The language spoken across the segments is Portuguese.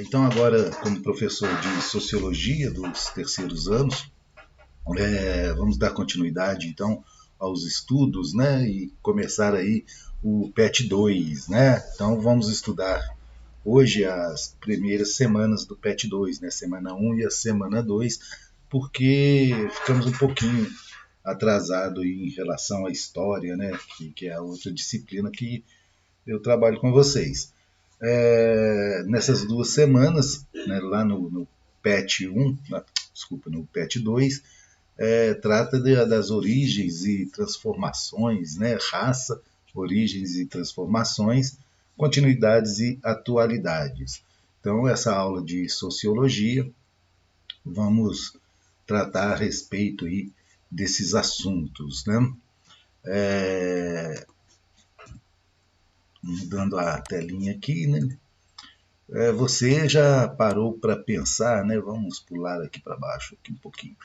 Então, agora, como professor de Sociologia dos terceiros anos, vamos dar continuidade, então, aos estudos, né, e começar aí o PET 2, né? Então, vamos estudar hoje as primeiras semanas do PET 2, né, semana 1 e a semana 2, porque ficamos um pouquinho atrasado em relação à história, né, que é a outra disciplina que eu trabalho com vocês. Nessas 2 semanas, né, lá no PET 1, desculpa, no PET 2, trata das origens e transformações, né, raça, origens e transformações, continuidades e atualidades. Então, essa aula de sociologia, vamos tratar a respeito aí desses assuntos, né? Mudando a telinha aqui, né? Você já parou para pensar, né? Vamos pular aqui para baixo aqui um pouquinho.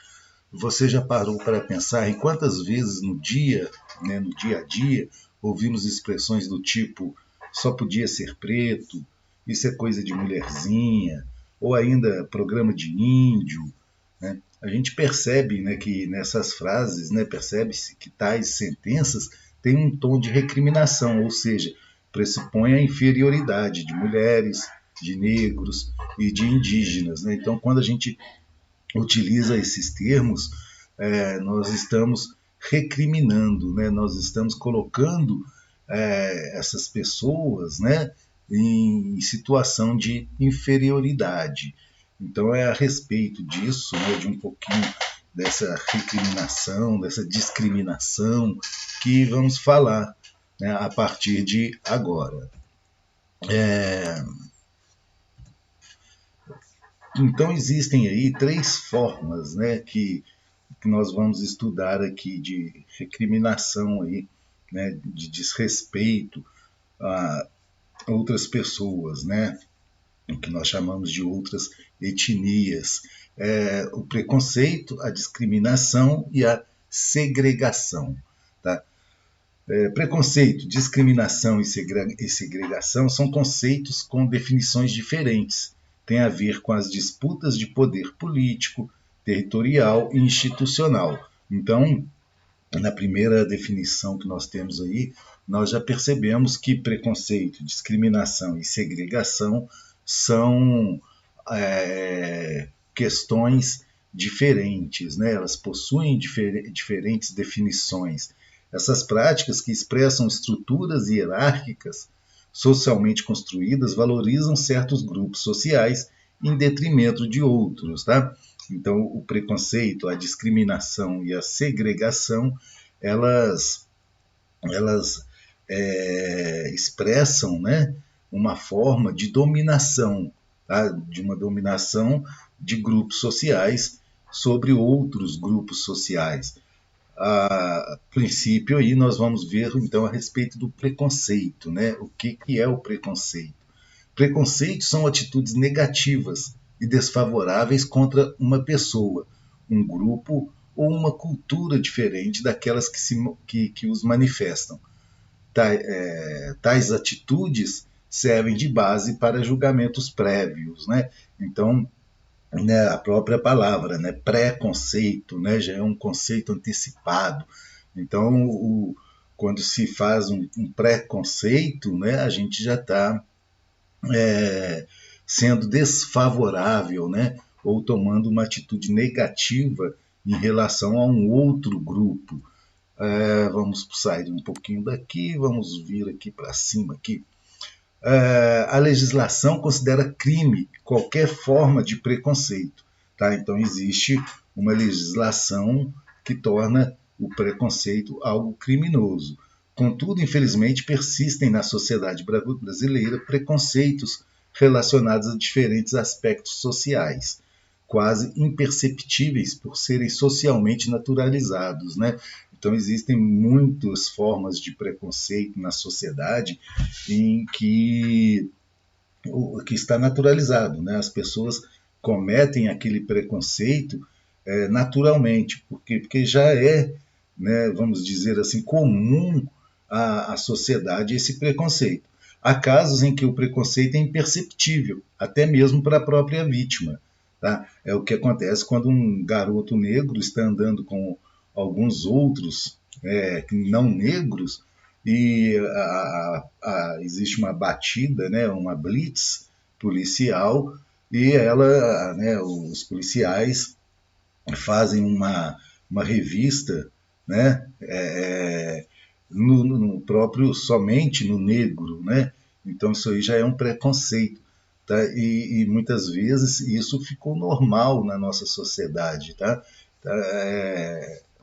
Você já parou para pensar em quantas vezes no dia, né, no dia a dia, ouvimos expressões do tipo só podia ser preto, isso é coisa de mulherzinha, ou ainda programa de índio, né? A gente percebe, né, que nessas frases, né, percebe-se que tais sentenças têm um tom de recriminação, ou seja, pressupõe a inferioridade de mulheres, de negros e de indígenas, né? Então, quando a gente utiliza esses termos, nós estamos recriminando, né? Nós estamos colocando essas pessoas, né, em situação de inferioridade. Então é a respeito disso, né, de um pouquinho dessa recriminação, dessa discriminação que vamos falar, né, a partir de agora. Então existem aí 3 formas, né, que nós vamos estudar aqui de recriminação aí, né, de desrespeito a outras pessoas, né, o que nós chamamos de outras etnias. O preconceito, a discriminação e a segregação. Tá? Preconceito, discriminação e segregação são conceitos com definições diferentes. Tem a ver com as disputas de poder político, territorial e institucional. Então, na primeira definição que nós temos aí, nós já percebemos que preconceito, discriminação e segregação são questões diferentes, né? Elas possuem diferentes definições. Essas práticas que expressam estruturas hierárquicas socialmente construídas valorizam certos grupos sociais em detrimento de outros, tá? Então, o preconceito, a discriminação e a segregação, elas expressam, né, uma forma de dominação, tá? De uma dominação de grupos sociais sobre outros grupos sociais. A princípio, aí nós vamos ver, então, a respeito do preconceito, né? O que é o preconceito? Preconceitos são atitudes negativas e desfavoráveis contra uma pessoa, um grupo ou uma cultura diferente daquelas que os manifestam. Tais atitudes servem de base para julgamentos prévios, né? Então, né, a própria palavra, né, preconceito, né, já é um conceito antecipado. Então, quando se faz um preconceito, né, a gente já está sendo desfavorável, né, ou tomando uma atitude negativa em relação a um outro grupo. Vamos sair um pouquinho daqui, vamos vir aqui para cima aqui. A legislação considera crime qualquer forma de preconceito. Tá? Então existe uma legislação que torna o preconceito algo criminoso. Contudo, infelizmente, persistem na sociedade brasileira preconceitos relacionados a diferentes aspectos sociais, quase imperceptíveis por serem socialmente naturalizados, né? Então existem muitas formas de preconceito na sociedade em que está naturalizado, né? As pessoas cometem aquele preconceito naturalmente, porque já é, né, vamos dizer assim, comum à sociedade esse preconceito. há casos em que o preconceito é imperceptível, até mesmo para a própria vítima. Tá? É o que acontece quando um garoto negro está andando com alguns outros não negros e existe uma batida, né, uma blitz policial, e os policiais fazem uma revista, né, no próprio, somente no negro, né? Então isso aí já é um preconceito, tá? E muitas vezes isso ficou normal na nossa sociedade, tá?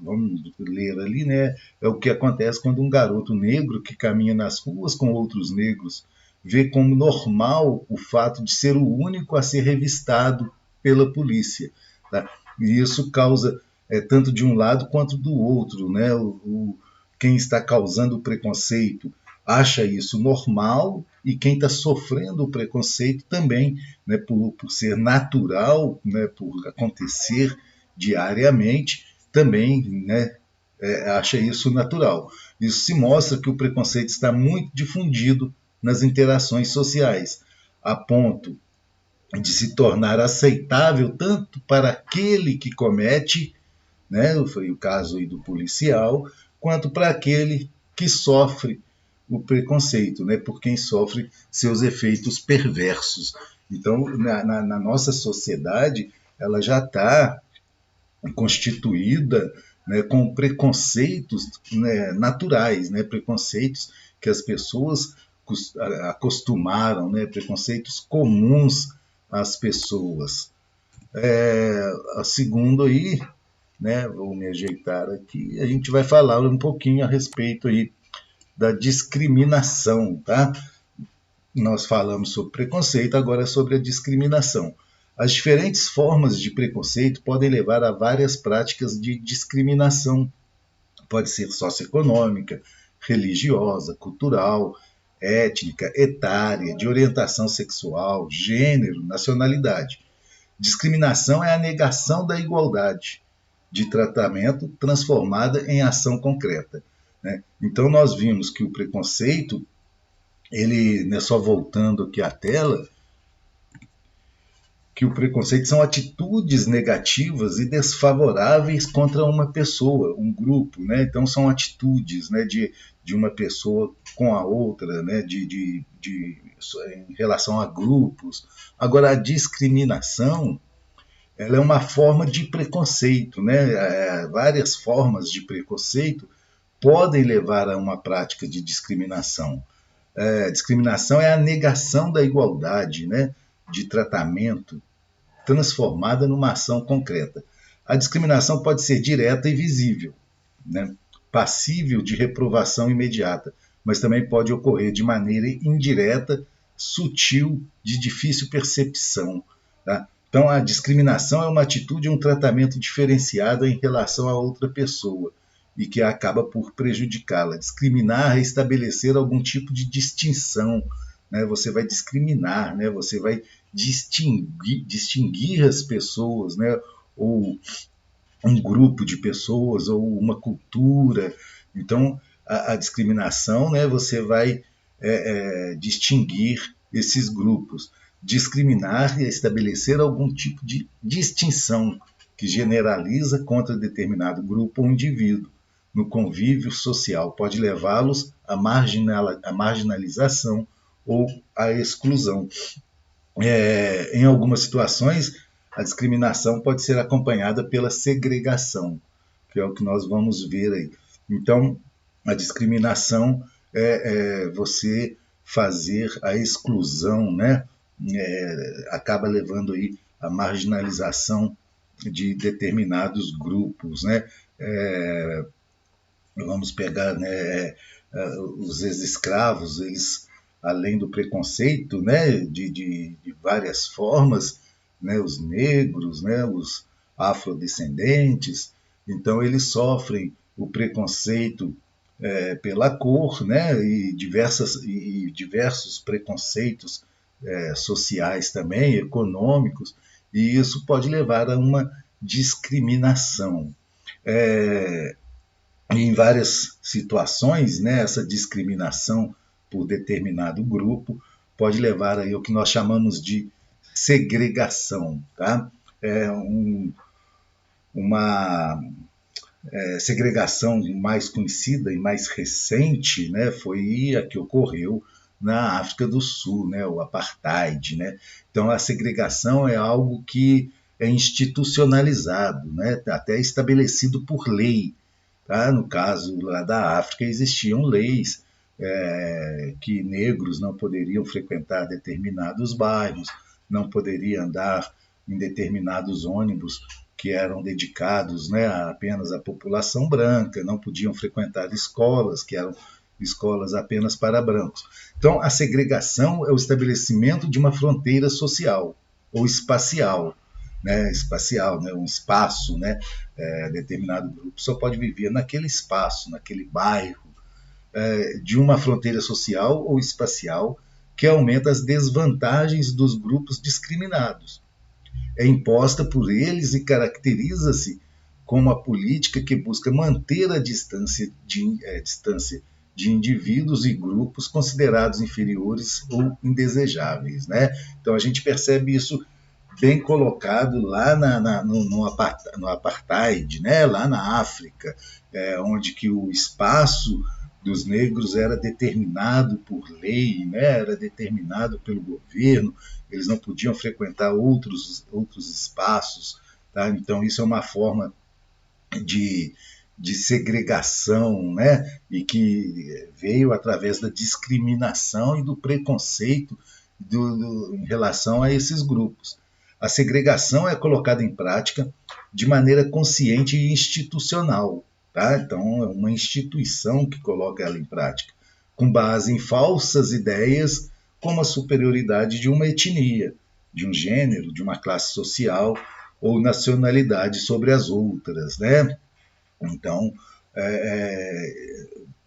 Vamos ler ali, né? É o que acontece quando um garoto negro que caminha nas ruas com outros negros vê como normal o fato de ser o único a ser revistado pela polícia, tá? E isso causa tanto de um lado quanto do outro, né? Quem está causando o preconceito acha isso normal, e quem está sofrendo o preconceito também, né, por ser natural, né, por acontecer diariamente, também, né, acha isso natural. Isso se mostra que o preconceito está muito difundido nas interações sociais, a ponto de se tornar aceitável tanto para aquele que comete, né, foi o caso aí do policial, quanto para aquele que sofre o preconceito, né, por quem sofre seus efeitos perversos. Então, na nossa sociedade, ela já está constituída, né, com preconceitos, né, naturais, né, preconceitos que as pessoas acostumaram, né, preconceitos comuns às pessoas. Segundo aí, né, vou me ajeitar aqui, a gente vai falar um pouquinho a respeito aí da discriminação, tá? Nós falamos sobre preconceito, agora é sobre a discriminação. As diferentes formas de preconceito podem levar a várias práticas de discriminação. Pode ser socioeconômica, religiosa, cultural, étnica, etária, de orientação sexual, gênero, nacionalidade. Discriminação é a negação da igualdade de tratamento transformada em ação concreta, né? Então nós vimos que o preconceito, ele, né, só voltando aqui à tela, que o preconceito são atitudes negativas e desfavoráveis contra uma pessoa, um grupo, né? Então são atitudes, né, de uma pessoa com a outra, né, em relação a grupos. Agora, a discriminação, ela é uma forma de preconceito, né? Várias formas de preconceito podem levar a uma prática de discriminação. Discriminação é a negação da igualdade, né, de tratamento transformada numa ação concreta. A discriminação pode ser direta e visível, né, passível de reprovação imediata, mas também pode ocorrer de maneira indireta, sutil, de difícil percepção. Tá? Então, a discriminação é uma atitude, um tratamento diferenciado em relação a outra pessoa e que acaba por prejudicá-la. Discriminar é estabelecer algum tipo de distinção, né? Você vai discriminar, né? Você vai distinguir as pessoas, né? Ou um grupo de pessoas, ou uma cultura. Então, a discriminação, né? Você vai distinguir esses grupos. Discriminar é estabelecer algum tipo de distinção que generaliza contra determinado grupo ou indivíduo no convívio social, pode levá-los à marginalização ou à exclusão. Em algumas situações, a discriminação pode ser acompanhada pela segregação, que é o que nós vamos ver aí. Então, a discriminação é você fazer a exclusão, né? Acaba levando aí a marginalização de determinados grupos, né? Vamos pegar, né, os ex-escravos, eles, além do preconceito, né, de várias formas, né, os negros, né, os afrodescendentes, então eles sofrem o preconceito pela cor, né, e diversos preconceitos sociais também, econômicos, e isso pode levar a uma discriminação. Em várias situações, né, essa discriminação por determinado grupo, pode levar aí ao que nós chamamos de segregação. Tá? Uma segregação mais conhecida e mais recente, né, foi a que ocorreu na África do Sul, né, o apartheid. Né? Então, a segregação é algo que é institucionalizado, né, até estabelecido por lei. Tá? No caso lá da África, existiam leis que negros não poderiam frequentar determinados bairros, não poderiam andar em determinados ônibus que eram dedicados, né, apenas à população branca, não podiam frequentar escolas que eram escolas apenas para brancos. Então, a segregação é o estabelecimento de uma fronteira social ou espacial, né, um espaço, né, determinado grupo só pode viver naquele espaço, naquele bairro, de uma fronteira social ou espacial que aumenta as desvantagens dos grupos discriminados. É imposta por eles e caracteriza-se como a política que busca manter a distância de indivíduos e grupos considerados inferiores ou indesejáveis. Né? Então a gente percebe isso bem colocado lá no apartheid, né? Lá na África, onde que o espaço dos negros era determinado por lei, né? Era determinado pelo governo, eles não podiam frequentar outros espaços. Tá? Então, isso é uma forma de segregação, né? E que veio através da discriminação e do preconceito em relação a esses grupos. A segregação é colocada em prática de maneira consciente e institucional. Tá? Então, é uma instituição que coloca ela em prática, com base em falsas ideias como a superioridade de uma etnia, de um gênero, de uma classe social ou nacionalidade sobre as outras. Né? Então,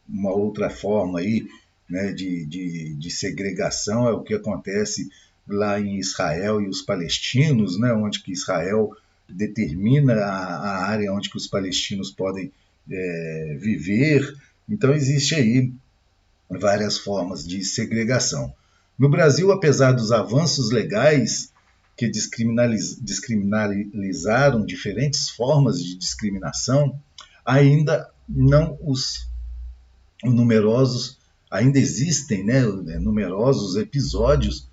uma outra forma aí, né, de segregação é o que acontece lá em Israel e os palestinos, né, onde que Israel determina a área onde que os palestinos podem viver. Então, existe aí várias formas de segregação. No Brasil, apesar dos avanços legais que descriminalizaram diferentes formas de discriminação, ainda não ainda existem, né, numerosos episódios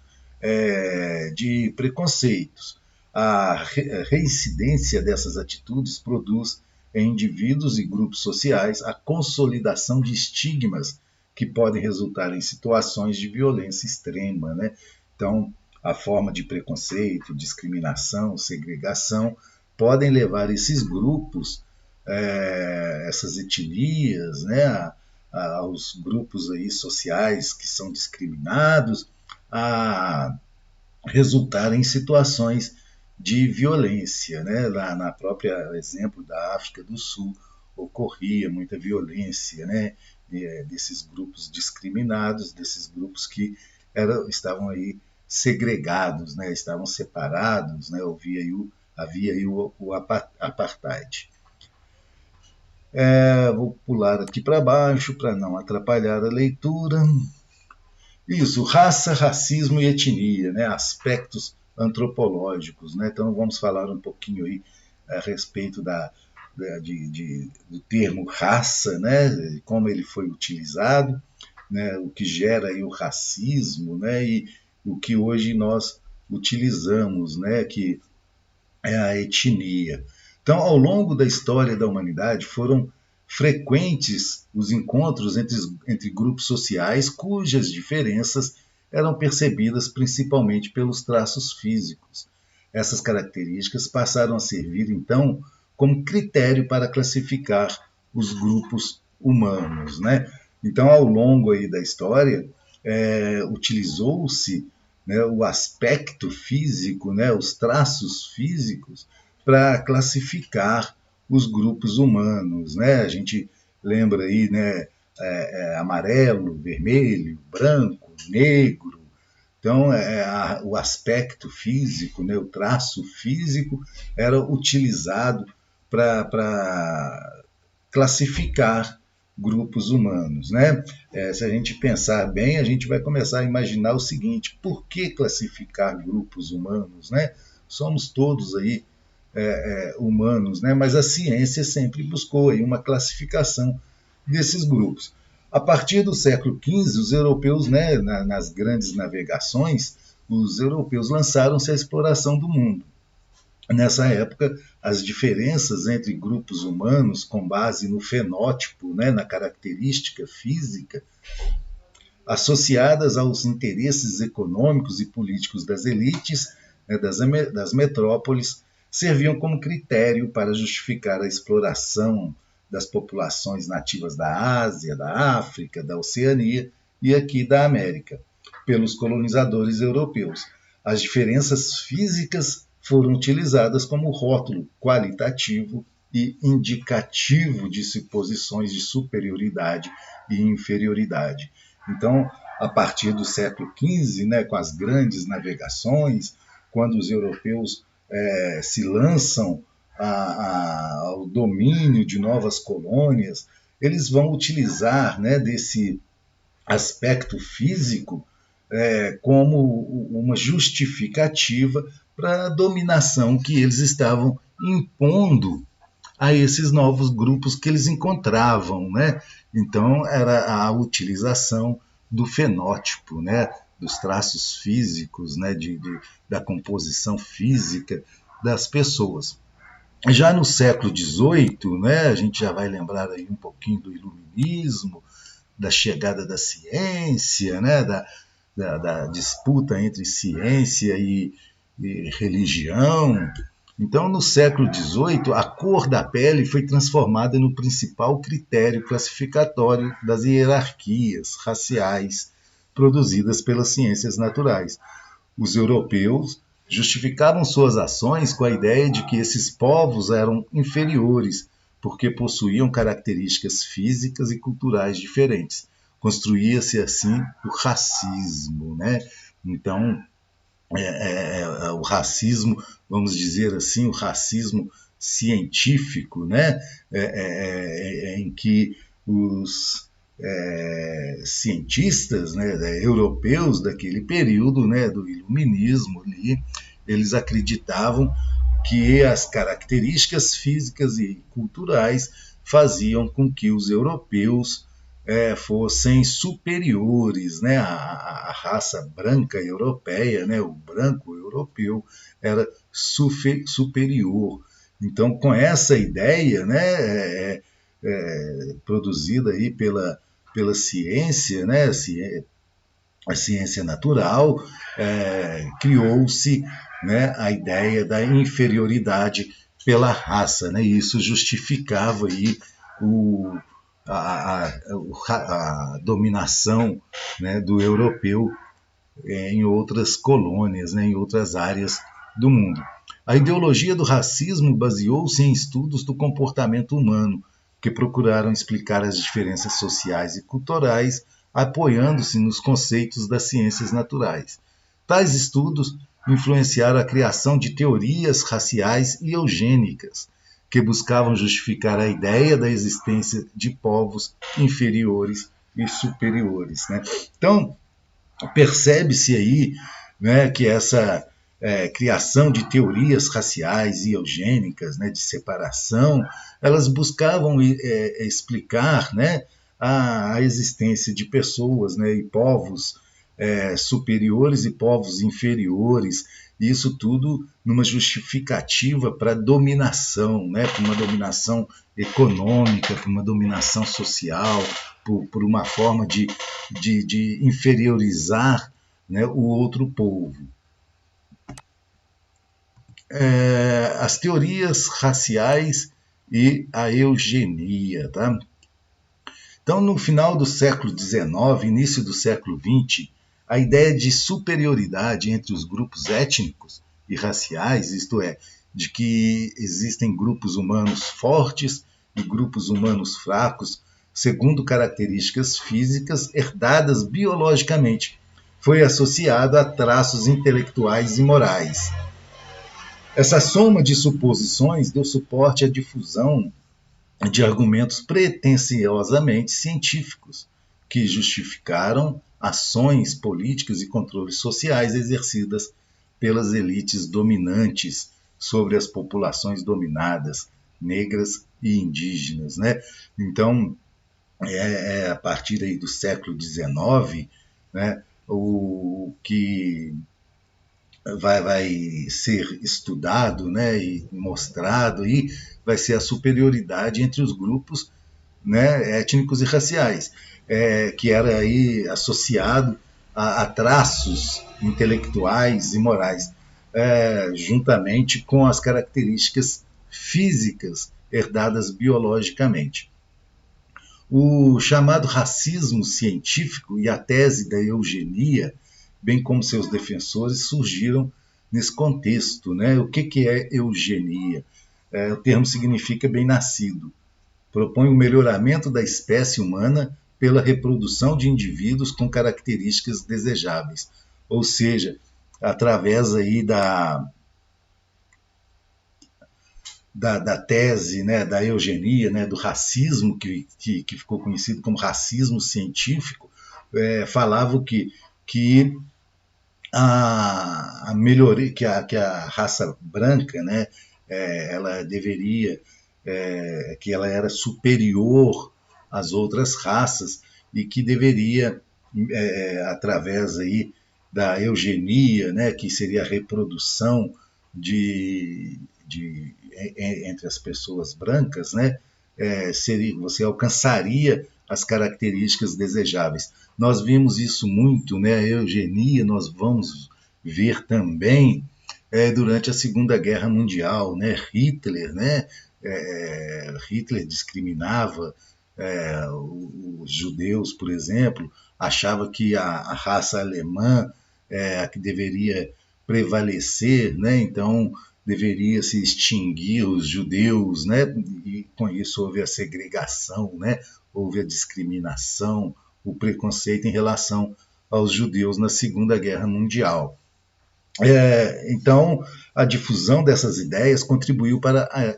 de preconceitos. A reincidência dessas atitudes produz em indivíduos e grupos sociais a consolidação de estigmas que podem resultar em situações de violência extrema. Né? Então, a forma de preconceito, discriminação, segregação podem levar esses grupos, essas etnias, né, aos grupos aí sociais que são discriminados, a resultar em situações de violência. Né? Lá na própria exemplo da África do Sul, ocorria muita violência, né, desses grupos discriminados, desses grupos que estavam aí segregados, né, estavam separados, né, havia aí o apartheid. Vou pular aqui para baixo para não atrapalhar a leitura. Isso, raça, racismo e etnia, né, aspectos antropológicos. Né? Então vamos falar um pouquinho aí a respeito do termo raça, né, como ele foi utilizado, né, o que gera aí o racismo, né, e o que hoje nós utilizamos, né, que é a etnia. Então, ao longo da história da humanidade, foram frequentes os encontros entre grupos sociais cujas diferenças eram percebidas principalmente pelos traços físicos. Essas características passaram a servir, então, como critério para classificar os grupos humanos. Né? Então, ao longo aí da história, utilizou-se, né, o aspecto físico, né, os traços físicos, para classificar os grupos humanos. Né? A gente lembra aí, né, amarelo, vermelho, branco, negro. Então, o aspecto físico, né, o traço físico, era utilizado para classificar grupos humanos, né? Se a gente pensar bem, a gente vai começar a imaginar o seguinte: por que classificar grupos humanos, né? Somos todos aí humanos, né? Mas a ciência sempre buscou aí uma classificação desses grupos. A partir do século XV, os europeus, né, nas grandes navegações, os europeus lançaram-se à exploração do mundo. Nessa época, as diferenças entre grupos humanos, com base no fenótipo, né, na característica física, associadas aos interesses econômicos e políticos das elites, né, das metrópoles, serviam como critério para justificar a exploração das populações nativas da Ásia, da África, da Oceania e aqui da América, pelos colonizadores europeus. As diferenças físicas foram utilizadas como rótulo qualitativo e indicativo de suposições de superioridade e inferioridade. Então, a partir do século XV, né, com as grandes navegações, quando os europeus se lançam ao domínio de novas colônias, eles vão utilizar, né, desse aspecto físico como uma justificativa para a dominação que eles estavam impondo a esses novos grupos que eles encontravam, né? Então, era a utilização do fenótipo, né? Dos traços físicos, né? Da composição física das pessoas. Já no século XVIII, né? A gente já vai lembrar aí um pouquinho do iluminismo, da chegada da ciência, né? Da disputa entre ciência e religião. Então, no século XVIII, a cor da pele foi transformada no principal critério classificatório das hierarquias raciais produzidas pelas ciências naturais. Os europeus justificavam suas ações com a ideia de que esses povos eram inferiores, porque possuíam características físicas e culturais diferentes. Construía-se assim o racismo, né? Então, o racismo, vamos dizer assim, o racismo científico, né? Em que os cientistas, né, europeus daquele período, né, do iluminismo ali, eles acreditavam que as características físicas e culturais faziam com que os europeus fossem superiores, né, à raça branca europeia, né, o branco europeu era superior. Então, com essa ideia, né, produzida aí pela ciência, né, a ciência natural, criou-se, né, a ideia da inferioridade pela raça, né, e isso justificava aí a dominação, né, do europeu em outras colônias, né, em outras áreas do mundo. A ideologia do racismo baseou-se em estudos do comportamento humano, que procuraram explicar as diferenças sociais e culturais, apoiando-se nos conceitos das ciências naturais. Tais estudos influenciaram a criação de teorias raciais e eugênicas, que buscavam justificar a ideia da existência de povos inferiores e superiores, né? Então, percebe-se aí, né, que essa criação de teorias raciais e eugênicas, né, de separação, elas buscavam explicar, né, a existência de pessoas, né, e povos superiores e povos inferiores, e isso tudo numa justificativa para dominação, né, para uma dominação econômica, para uma dominação social, por uma forma de inferiorizar, né, o outro povo. As teorias raciais e a eugenia. Tá? Então, no final do século XIX, início do século XX, a ideia de superioridade entre os grupos étnicos e raciais, isto é, de que existem grupos humanos fortes e grupos humanos fracos, segundo características físicas herdadas biologicamente, foi associado a traços intelectuais e morais. Essa soma de suposições deu suporte à difusão de argumentos pretensiosamente científicos, que justificaram ações políticas e controles sociais exercidas pelas elites dominantes sobre as populações dominadas, negras e indígenas, né? Então, a partir aí do século XIX, né, o que vai ser estudado, né, e mostrado, e vai ser a superioridade entre os grupos, né, étnicos e raciais, que era aí associado a traços intelectuais e morais, juntamente com as características físicas herdadas biologicamente. O chamado racismo científico e a tese da eugenia, bem como seus defensores, surgiram nesse contexto, né? O que é eugenia? O termo significa bem-nascido. Propõe o melhoramento da espécie humana pela reprodução de indivíduos com características desejáveis, ou seja, através aí da tese, né, da eugenia, né, do racismo, que ficou conhecido como racismo científico, falava que a melhoria, que a raça branca, né, ela deveria, que ela era superior às outras raças e que deveria, através aí da eugenia, né, que seria a reprodução entre as pessoas brancas, né, você alcançaria as características desejáveis. Nós vimos isso muito, né, a eugenia, nós vamos ver também durante a Segunda Guerra Mundial, né, Hitler, né, Hitler discriminava os judeus, por exemplo, achava que a raça alemã a que deveria prevalecer, né, então deveria se extinguir os judeus, né? E com isso houve a segregação, né? Houve a discriminação, o preconceito em relação aos judeus na Segunda Guerra Mundial. Então, a difusão dessas ideias contribuiu para a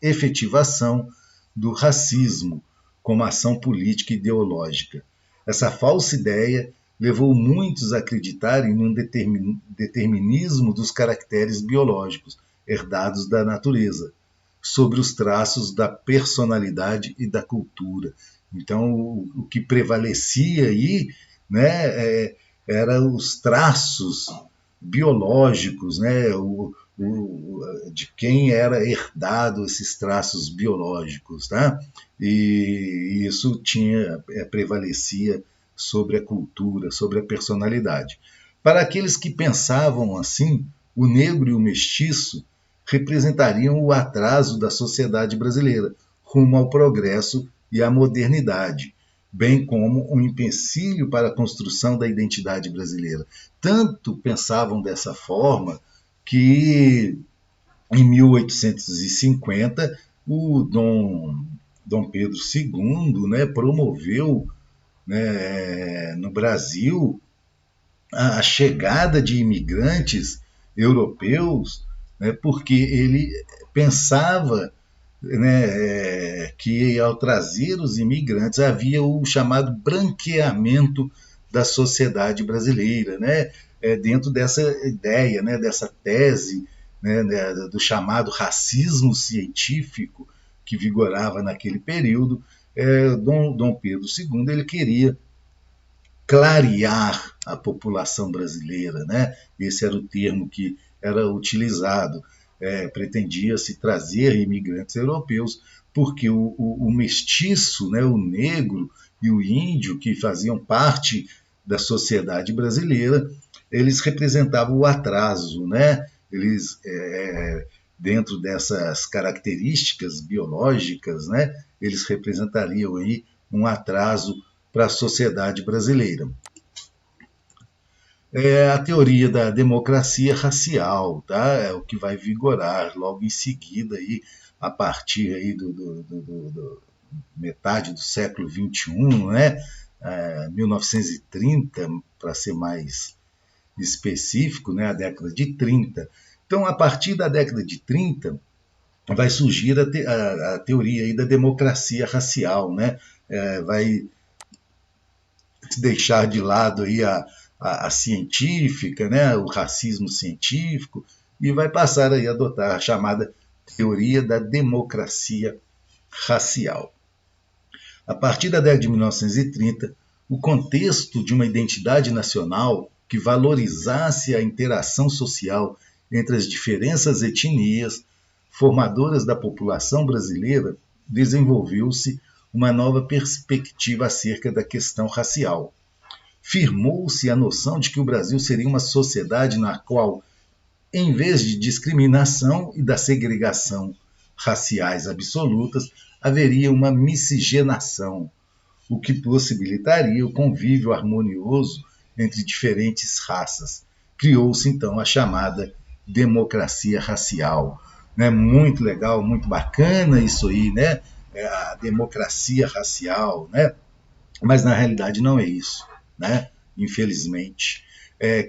efetivação do racismo como ação política e ideológica. Essa falsa ideia levou muitos a acreditarem num determinismo dos caracteres biológicos herdados da natureza, sobre os traços da personalidade e da cultura. Então, o que prevalecia aí, né, eram os traços biológicos, né, de quem era herdado esses traços biológicos, tá? E isso prevalecia sobre a cultura, sobre a personalidade. Para aqueles que pensavam assim, o negro e o mestiço representariam o atraso da sociedade brasileira rumo ao progresso e à modernidade, bem como um empecilho para a construção da identidade brasileira. Tanto pensavam dessa forma que, em 1850, o Dom Pedro II, né, promoveu, né, no Brasil a chegada de imigrantes europeus, né, porque ele pensava, né, que ao trazer os imigrantes havia o chamado branqueamento da sociedade brasileira, né, dentro dessa ideia, né, dessa tese, né, do chamado racismo científico que vigorava naquele período. Dom Pedro II ele queria clarear a população brasileira, né? Esse era o termo que era utilizado. Pretendia-se trazer imigrantes europeus, porque o mestiço, né, o negro e o índio, que faziam parte da sociedade brasileira, eles representavam o atraso, né? Eles, dentro dessas características biológicas, né, eles representariam aí um atraso para a sociedade brasileira. A teoria da democracia racial, tá? É o que vai vigorar logo em seguida, aí, a partir aí do metade do século XXI, né? 1930, para ser mais específico, né? A década de 30. Então, a partir da década de 30, vai surgir a teoria aí da democracia racial, né? Vai deixar de lado aí a científica, né? O racismo científico, e vai passar aí a adotar a chamada teoria da democracia racial. A partir da década de 1930, o contexto de uma identidade nacional que valorizasse a interação social entre as diferentes etnias formadoras da população brasileira, desenvolveu-se uma nova perspectiva acerca da questão racial. Firmou-se a noção de que o Brasil seria uma sociedade na qual, em vez de discriminação e da segregação raciais absolutas, haveria uma miscigenação, o que possibilitaria o convívio harmonioso entre diferentes raças. Criou-se, então, a chamada democracia racial. Né? Muito legal, muito bacana isso aí, né? A democracia racial, né? Mas na realidade não é isso, né? Infelizmente.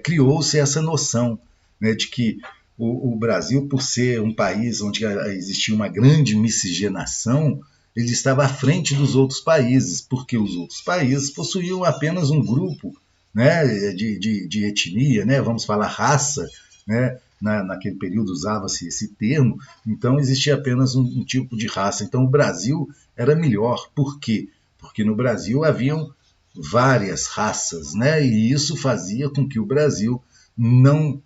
Criou-se essa noção, né, de que o Brasil, por ser um país onde existia uma grande miscigenação, ele estava à frente dos outros países, porque os outros países possuíam apenas um grupo, né, de etnia, né, vamos falar raça, né, naquele período usava-se esse termo, então existia apenas um tipo de raça. Então o Brasil era melhor. Por quê? Porque no Brasil haviam várias raças, né, e isso fazia com que o Brasil não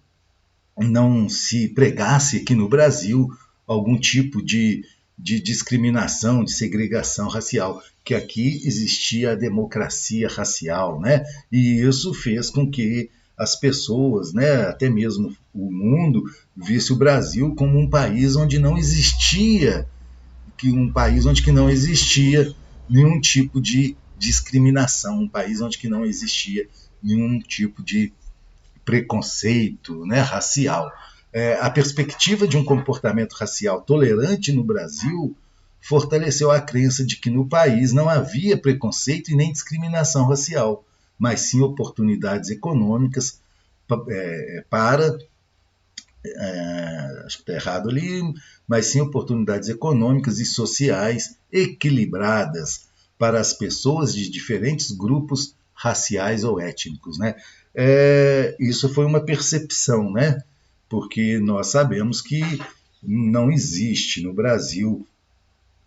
se pregasse aqui no Brasil algum tipo de discriminação, de segregação racial, que aqui existia a democracia racial, né? E isso fez com que as pessoas, né, até mesmo o mundo, visse o Brasil como um país onde não existia, que não existia nenhum tipo de discriminação, um país onde que não existia nenhum tipo de preconceito, né, racial. A perspectiva de um comportamento racial tolerante no Brasil fortaleceu a crença de que no país não havia preconceito e nem discriminação racial, mas sim oportunidades econômicas para acho que está errado ali, mas sim oportunidades econômicas e sociais equilibradas para as pessoas de diferentes grupos raciais ou étnicos, né? Isso foi uma percepção, né? Porque nós sabemos que não existe no Brasil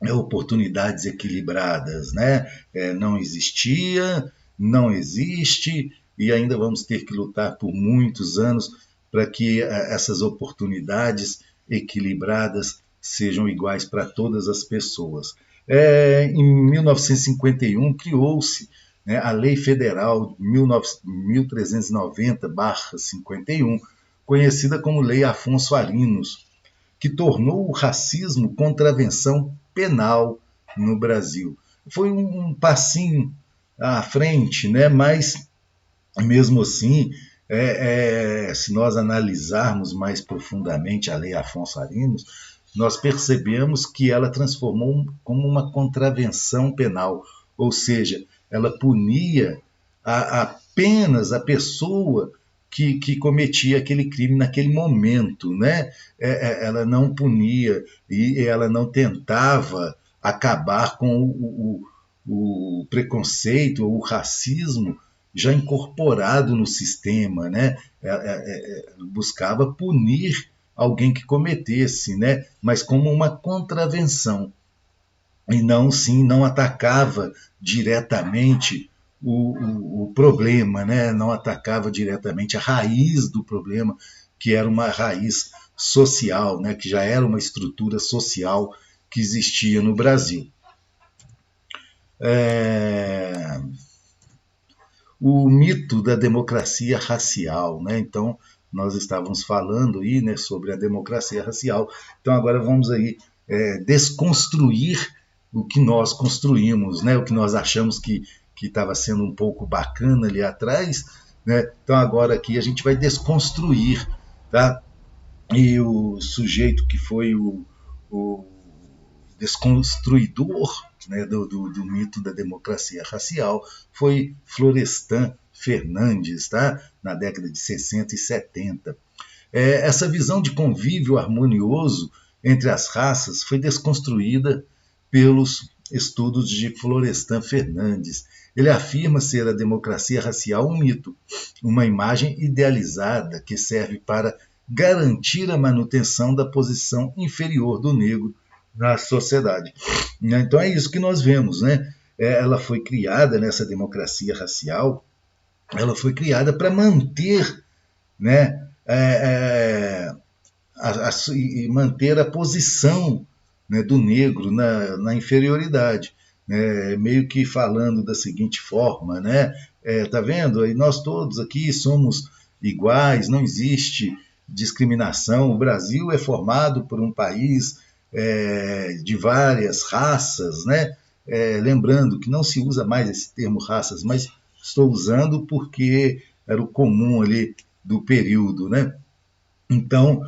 oportunidades equilibradas, né? Não existia, não existe, e ainda vamos ter que lutar por muitos anos para que essas oportunidades equilibradas sejam iguais para todas as pessoas. Em 1951 criou-se, né, a Lei Federal 1390/51, conhecida como Lei Afonso Arinos, que tornou o racismo contravenção penal no Brasil. Foi um passinho à frente, né? Mas mesmo assim, se nós analisarmos mais profundamente a Lei Afonso Arinos, nós percebemos que ela transformou como uma contravenção penal, ou seja, ela punia apenas a pessoa que cometia aquele crime naquele momento, né? Ela não punia e ela não tentava acabar com o preconceito ou o racismo já incorporado no sistema, né? Buscava punir alguém que cometesse, né? Mas como uma contravenção. E não atacava diretamente o problema, né? Não atacava diretamente a raiz do problema, que era uma raiz social, né? Que já era uma estrutura social que existia no Brasil. O mito da democracia racial, né? Então, nós estávamos falando aí, né, sobre a democracia racial. Então, agora vamos aí desconstruir o que nós construímos, né? O que nós achamos que estava sendo um pouco bacana ali atrás, né? Então, agora aqui a gente vai desconstruir, tá? E o sujeito que foi o desconstruidor, né, do mito da democracia racial foi Florestan Fernandes, tá? Na década de 60 e 70. Essa visão de convívio harmonioso entre as raças foi desconstruída pelos estudos de Florestan Fernandes. Ele afirma ser a democracia racial um mito, uma imagem idealizada que serve para garantir a manutenção da posição inferior do negro na sociedade. Então é isso que nós vemos, né? Ela foi criada nessa democracia racial, ela foi criada para manter, né, manter a posição, né, do negro na inferioridade, né, meio que falando da seguinte forma, né, tá vendo? Aí nós todos aqui somos iguais, não existe discriminação. O Brasil é formado por um país de várias raças, né? Lembrando que não se usa mais esse termo raças, mas estou usando porque era o comum ali do período, né? Então,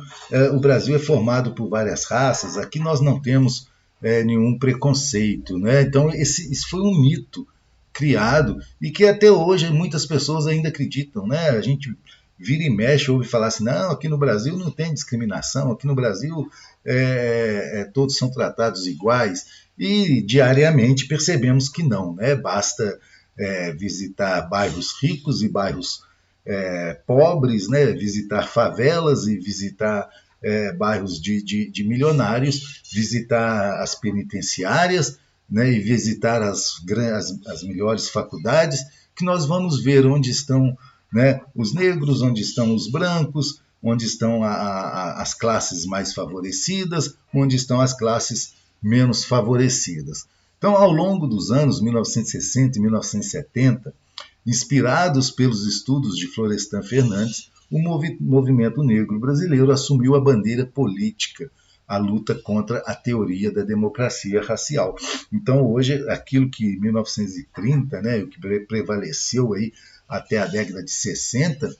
o Brasil é formado por várias raças, aqui nós não temos nenhum preconceito, né? Então, isso foi um mito criado e que até hoje muitas pessoas ainda acreditam, né? A gente vira e mexe, ouve falar assim, não, aqui no Brasil não tem discriminação, aqui no Brasil todos são tratados iguais, e diariamente percebemos que não, né? Basta visitar bairros ricos e bairros pobres, né? Visitar favelas e visitar bairros de milionários, visitar as penitenciárias, né? E visitar as melhores faculdades, que nós vamos ver onde estão, né, os negros, onde estão os brancos, onde estão as classes mais favorecidas, onde estão as classes menos favorecidas. Então, ao longo dos anos 1960 e 1970, inspirados pelos estudos de Florestan Fernandes, o movimento negro brasileiro assumiu a bandeira política, a luta contra a teoria da democracia racial. Então, hoje, aquilo que em 1930, né, o que prevaleceu aí até a década de 60,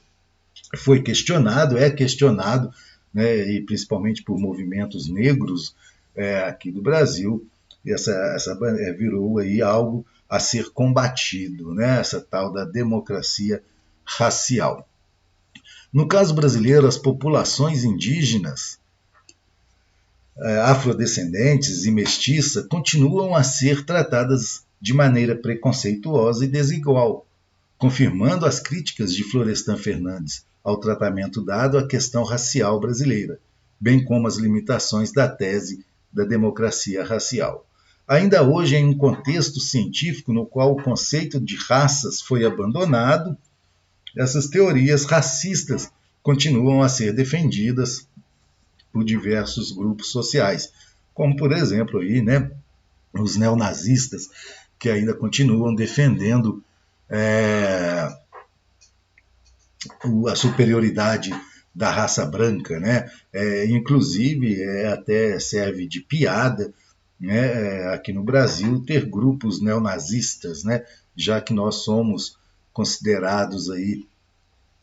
foi questionado, é questionado, né, e principalmente por movimentos negros aqui do Brasil, essa virou aí algo a ser combatido, né, essa tal da democracia racial. No caso brasileiro, as populações indígenas, afrodescendentes e mestiça continuam a ser tratadas de maneira preconceituosa e desigual, confirmando as críticas de Florestan Fernandes ao tratamento dado à questão racial brasileira, bem como as limitações da tese da democracia racial. Ainda hoje, em um contexto científico no qual o conceito de raças foi abandonado, essas teorias racistas continuam a ser defendidas por diversos grupos sociais, como, por exemplo, aí, né, os neonazistas, que ainda continuam defendendo a superioridade da raça branca, né? Inclusive, até serve de piada, né, aqui no Brasil, ter grupos neonazistas, né, já que nós somos considerados aí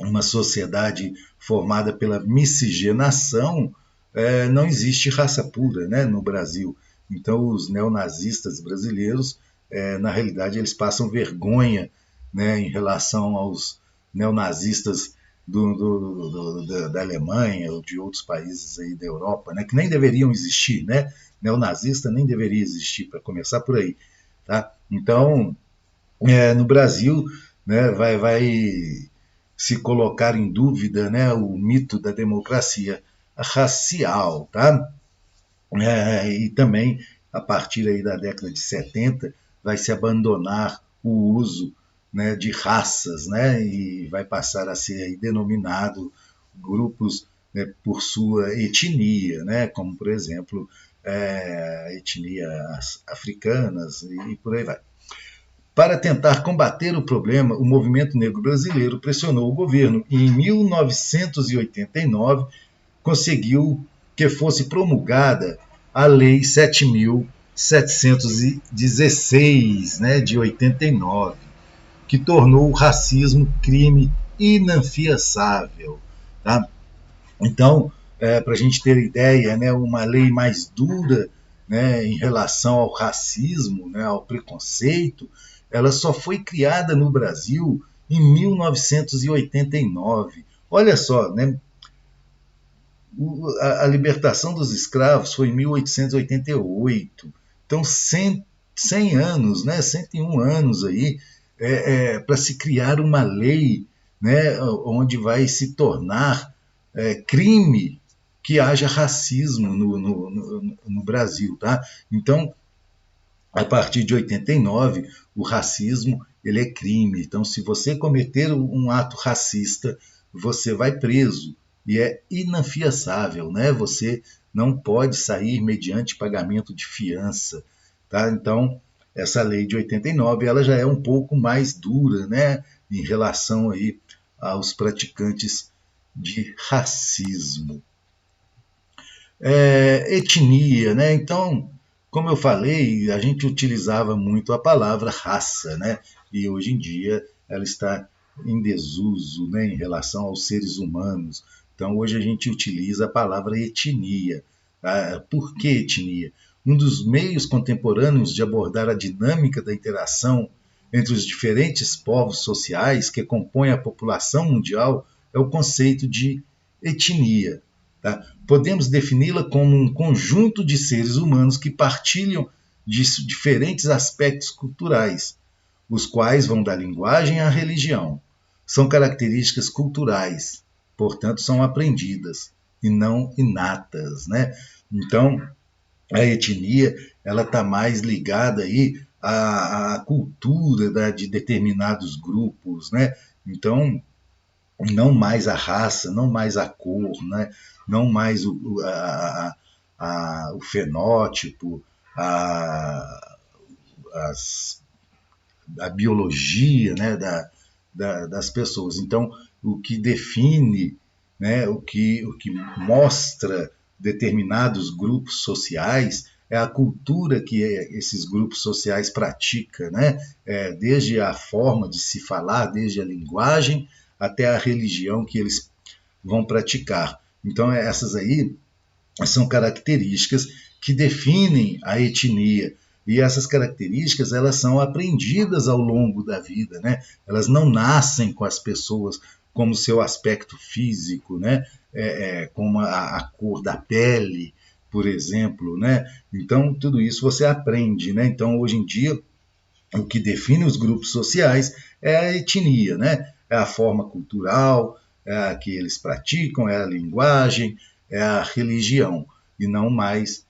uma sociedade formada pela miscigenação, não existe raça pura, né, no Brasil. Então, os neonazistas brasileiros, na realidade, eles passam vergonha, né, em relação aos neonazistas da Alemanha ou de outros países aí da Europa, né, que nem deveriam existir, né? Neonazista nem deveria existir, para começar por aí, tá? Então, no Brasil, né, vai se colocar em dúvida, né, o mito da democracia racial, tá? E também, a partir aí da década de 70, vai se abandonar o uso, né, de raças, né, e vai passar a ser aí denominado grupos, né, por sua etnia, né, como, por exemplo, etnias africanas e por aí vai. Para tentar combater o problema, o movimento negro brasileiro pressionou o governo e, em 1989, conseguiu que fosse promulgada a Lei 7.716, né, de 89, que tornou o racismo crime inafiançável. Tá? Então, para a gente ter ideia, né, uma lei mais dura, né, em relação ao racismo, né, ao preconceito, ela só foi criada no Brasil em 1989. Olha só, né, A libertação dos escravos foi em 1888. Então, 100 anos, né, 101 anos aí, para se criar uma lei, né, onde vai se tornar crime que haja racismo no Brasil. Tá? Então, a partir de 89, o racismo ele é crime. Então, se você cometer um ato racista, você vai preso e é inafiançável, né? Você não pode sair mediante pagamento de fiança, tá? Então, essa lei de 89, ela já é um pouco mais dura, né, em relação aí aos praticantes de racismo. Etnia, né? Então, como eu falei, a gente utilizava muito a palavra raça, né? E hoje em dia ela está em desuso, né, em relação aos seres humanos. Então, hoje a gente utiliza a palavra etnia. Por que etnia? Um dos meios contemporâneos de abordar a dinâmica da interação entre os diferentes povos sociais que compõem a população mundial é o conceito de etnia. Tá? Podemos defini-la como um conjunto de seres humanos que partilham de diferentes aspectos culturais, os quais vão da linguagem à religião. São características culturais, portanto, são aprendidas e não inatas. Né? Então, a etnia ela está mais ligada aí à cultura, né, de determinados grupos. Né? Então, não mais a raça, não mais a cor, né? Não mais o fenótipo, a, as, a biologia, né, das pessoas. Então, o que define, né, o que mostra determinados grupos sociais é a cultura que esses grupos sociais praticam, né? Desde a forma de se falar, desde a linguagem, até a religião que eles vão praticar. Então, essas aí são características que definem a etnia. E essas características elas são aprendidas ao longo da vida, né? Elas não nascem com as pessoas como seu aspecto físico, né? Como a cor da pele, por exemplo, né? Então, tudo isso você aprende, né? Então, hoje em dia, o que define os grupos sociais é a etnia, né? É a forma cultural, é a que eles praticam, é a linguagem, é a religião, e não mais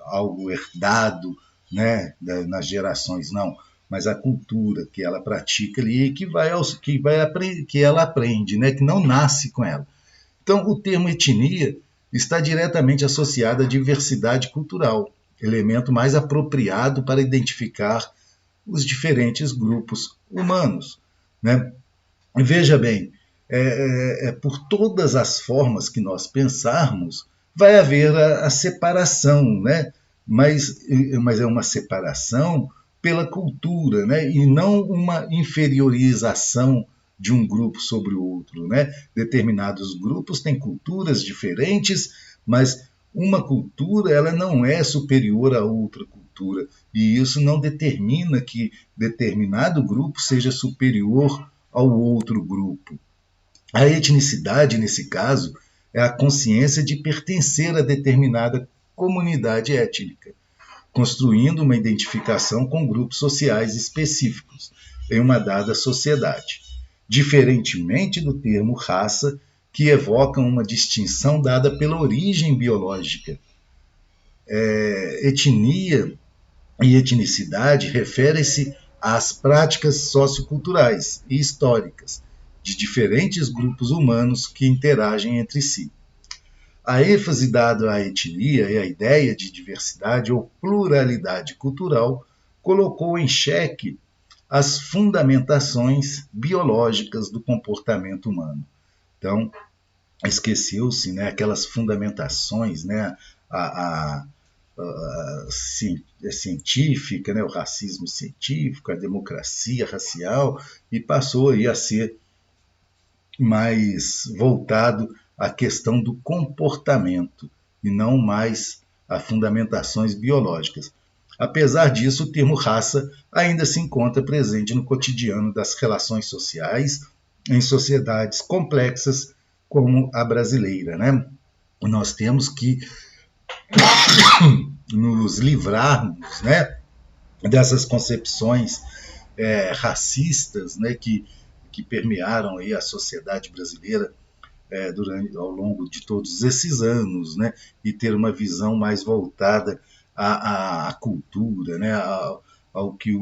algo herdado, né, nas gerações, não, mas a cultura que ela pratica ali, que ela aprende, né, que não nasce com ela. Então, o termo etnia está diretamente associado à diversidade cultural, elemento mais apropriado para identificar os diferentes grupos humanos. Né? Veja bem, por todas as formas que nós pensarmos, vai haver a separação, né? mas é uma separação pela cultura, né? E não uma inferiorização de um grupo sobre o outro. Né? Determinados grupos têm culturas diferentes, mas uma cultura ela não é superior a outra cultura, e isso não determina que determinado grupo seja superior ao outro grupo. A etnicidade, nesse caso, é a consciência de pertencer a determinada comunidade étnica, construindo uma identificação com grupos sociais específicos em uma dada sociedade, diferentemente do termo raça, que evoca uma distinção dada pela origem biológica. Etnia e etnicidade referem-se às práticas socioculturais e históricas de diferentes grupos humanos que interagem entre si. A ênfase dada à etnia e à ideia de diversidade ou pluralidade cultural colocou em xeque as fundamentações biológicas do comportamento humano. Então, esqueceu-se, né, aquelas fundamentações, né, a científica, né, o racismo científico, a democracia racial, e passou aí a ser mais voltado à questão do comportamento e não mais a fundamentações biológicas. Apesar disso, o termo raça ainda se encontra presente no cotidiano das relações sociais em sociedades complexas como a brasileira, né? Nós temos que nos livrarmos, né, dessas concepções racistas, né, que permearam aí a sociedade brasileira ao longo de todos esses anos, né, e ter uma visão mais voltada à cultura, né, ao que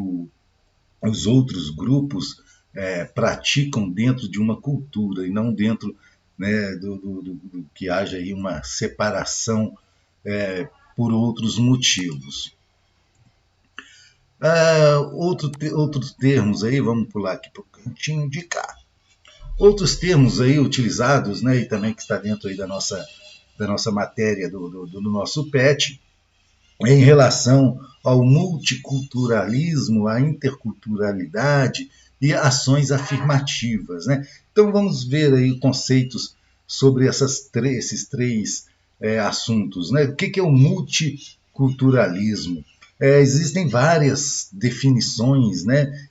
os outros grupos praticam dentro de uma cultura e não dentro, né, do que haja aí uma separação por outros motivos. Outros termos aí, vamos pular aqui para o cantinho de cá. Outros termos aí utilizados, né, e também que está dentro aí da nossa matéria, do nosso PET, em relação ao multiculturalismo, à interculturalidade e ações afirmativas, né? Então vamos ver aí conceitos sobre esses três assuntos, né? O que é o multiculturalismo? Existem várias definições, né,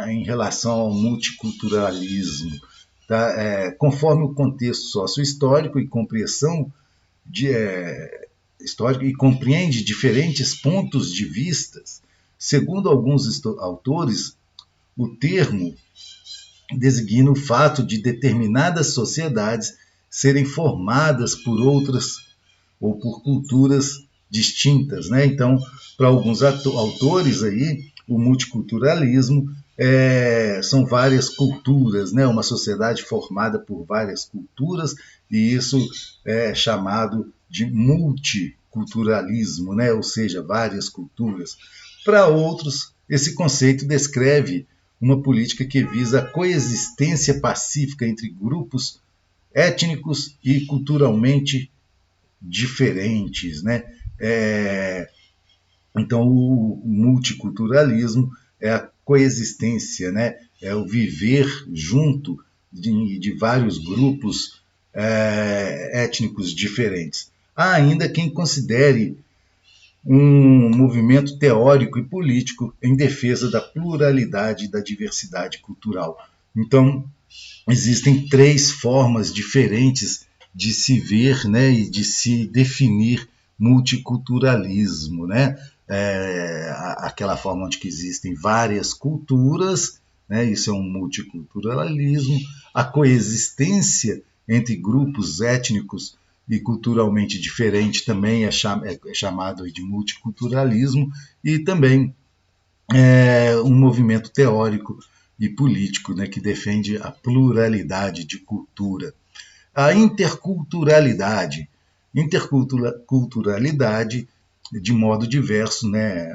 em relação ao multiculturalismo, tá? Conforme o contexto sociohistórico e compreensão histórico e compreende diferentes pontos de vista. Segundo alguns autores, o termo designa o fato de determinadas sociedades serem formadas por outras ou por culturas distintas, né? Então, para alguns autores aí, o multiculturalismo são várias culturas, né? Uma sociedade formada por várias culturas, e isso é chamado de multiculturalismo, né? Ou seja, várias culturas. Para outros, esse conceito descreve uma política que visa a coexistência pacífica entre grupos étnicos e culturalmente diferentes, né? Então, o multiculturalismo é a coexistência, né? É o viver junto de vários grupos étnicos diferentes. Há ainda quem considere um movimento teórico e político em defesa da pluralidade e da diversidade cultural. Então, existem três formas diferentes de se ver, né, e de se definir multiculturalismo, né? Aquela forma onde que existem várias culturas, né, isso é um multiculturalismo. A coexistência entre grupos étnicos e culturalmente diferentes também é chamado de multiculturalismo, e também um movimento teórico e político, né, que defende a pluralidade de cultura. A interculturalidade, de modo diverso, né,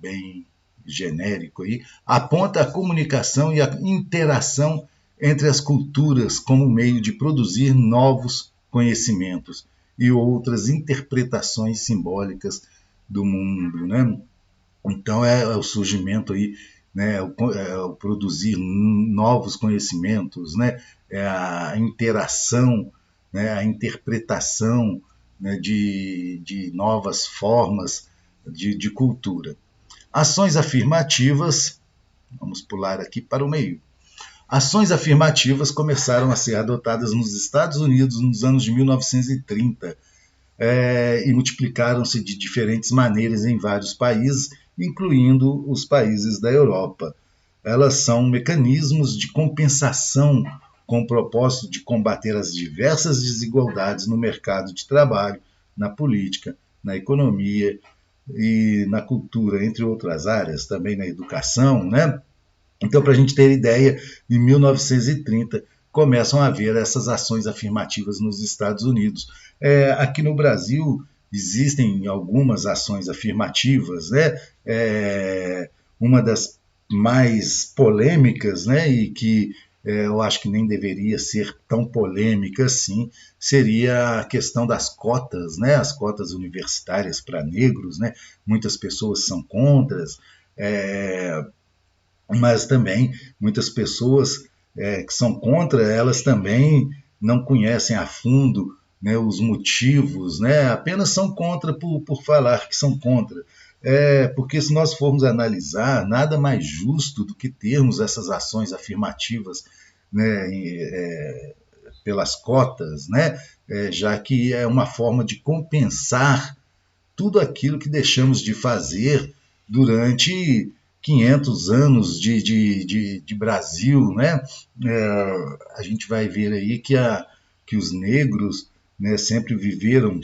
bem genérico aí, aponta a comunicação e a interação entre as culturas como meio de produzir novos conhecimentos e outras interpretações simbólicas do mundo, né? Então é o surgimento aí, né, o produzir novos conhecimentos, né, a interação, né, a interpretação, né, de novas formas de cultura. Ações afirmativas, vamos pular aqui para o meio. Ações afirmativas começaram a ser adotadas nos Estados Unidos nos anos de 1930 e multiplicaram-se de diferentes maneiras em vários países, incluindo os países da Europa. Elas são mecanismos de compensação com o propósito de combater as diversas desigualdades no mercado de trabalho, na política, na economia e na cultura, entre outras áreas, também na educação, né? Então, para a gente ter ideia, em 1930 começam a haver essas ações afirmativas nos Estados Unidos. Aqui no Brasil existem algumas ações afirmativas, né? Uma das mais polêmicas, né, e que eu acho que nem deveria ser tão polêmica assim, seria a questão das cotas, né, as cotas universitárias para negros, né? Muitas pessoas são contra, mas também muitas pessoas que são contra, elas também não conhecem a fundo, né, os motivos, né, apenas são contra por falar que são contra. Porque se nós formos analisar, nada mais justo do que termos essas ações afirmativas, né, pelas cotas, né? Já que é uma forma de compensar tudo aquilo que deixamos de fazer durante 500 anos de Brasil, né? A gente vai ver aí que os negros, né, sempre viveram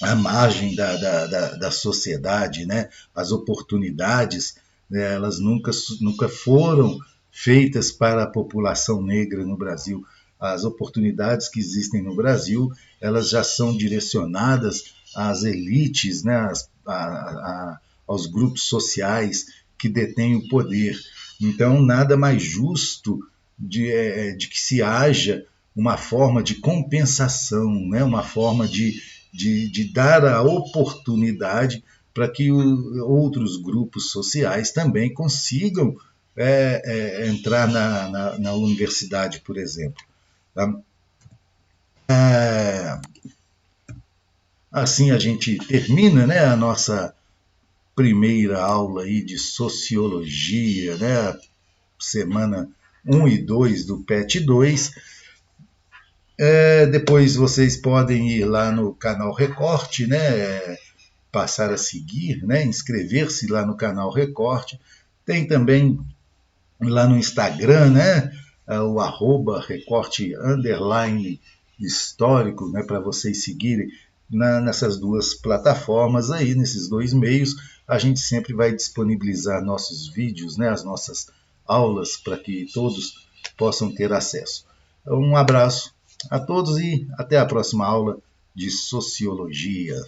à margem da sociedade, né? As oportunidades, né, elas nunca foram feitas para a população negra no Brasil. As oportunidades que existem no Brasil, elas já são direcionadas às elites, né? Aos grupos sociais que detêm o poder. Então, nada mais justo de que se haja uma forma de compensação, né? Uma forma de dar a oportunidade para que outros grupos sociais também consigam entrar na universidade, por exemplo. Tá? Assim a gente termina, né, a nossa primeira aula aí de sociologia, né, semana 1 e 2 do PET 2. Depois vocês podem ir lá no canal Recorte, né, passar a seguir, né, inscrever-se lá no canal Recorte. Tem também lá no Instagram, né, o @recorte underline histórico, né, para vocês seguirem nessas duas plataformas aí, nesses dois meios. A gente sempre vai disponibilizar nossos vídeos, né, as nossas aulas, para que todos possam ter acesso. Um abraço a todos e até a próxima aula de Sociologia.